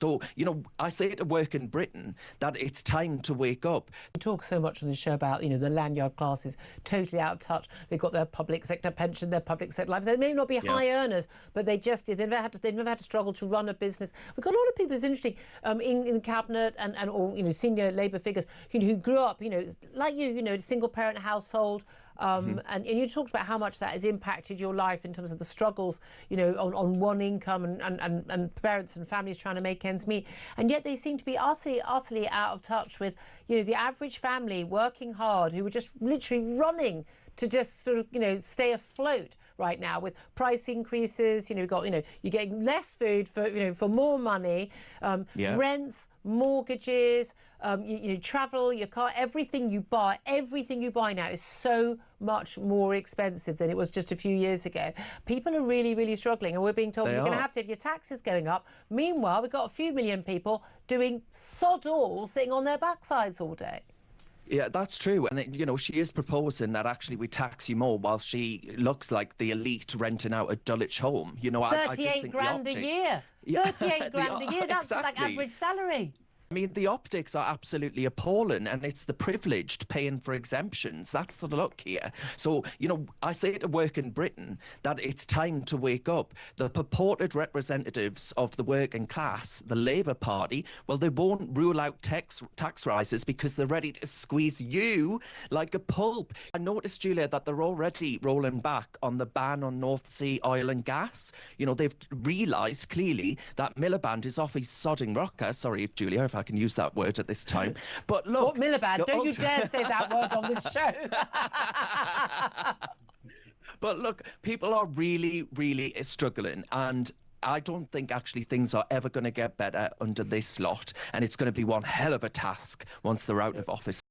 So, I say to work in Britain that it's time to wake up. We talk so much on the show about, the lanyard classes, totally out of touch. They've got their public sector pension, their public sector lives. They may not be high earners, but they've never had to struggle to run a business. We've got a lot of people, it's interesting, in cabinet or senior Labour figures who grew up, like a single parent household. And you talked about how much that has impacted your life in terms of the struggles, on one income and parents and families trying to make ends meet. And yet they seem to be utterly out of touch with, the average family working hard who were just literally running to just sort of, stay afloat right now with price increases. You're getting less food for more money, rents, mortgages, travel, your car, everything you buy now is so much more expensive than it was just a few years ago. People are really, really struggling, and we're being told you're going to have your taxes going up. Meanwhile, we've got a few million people doing sod all, sitting on their backsides all day. Yeah, that's true. And, she is proposing that actually we tax you more while she looks like the elite renting out a Dulwich home. 38 grand a year. 38 grand a year. That's like average salary. I mean, the optics are absolutely appalling, and it's the privileged paying for exemptions. That's the look here. So, I say to work in Britain that it's time to wake up. The purported representatives of the working class, the Labour Party, well, they won't rule out tax rises because they're ready to squeeze you like a pulp. I noticed, Julia, that they're already rolling back on the ban on North Sea oil and gas. They've realised clearly that Miliband is off his sodding rocker. Sorry, Julia, if I can use that word at this time. But look... What, Miliband? Don't you dare say that word on this show. But look, people are really, really struggling, and I don't think actually things are ever going to get better under this lot, and it's going to be one hell of a task once they're out of office.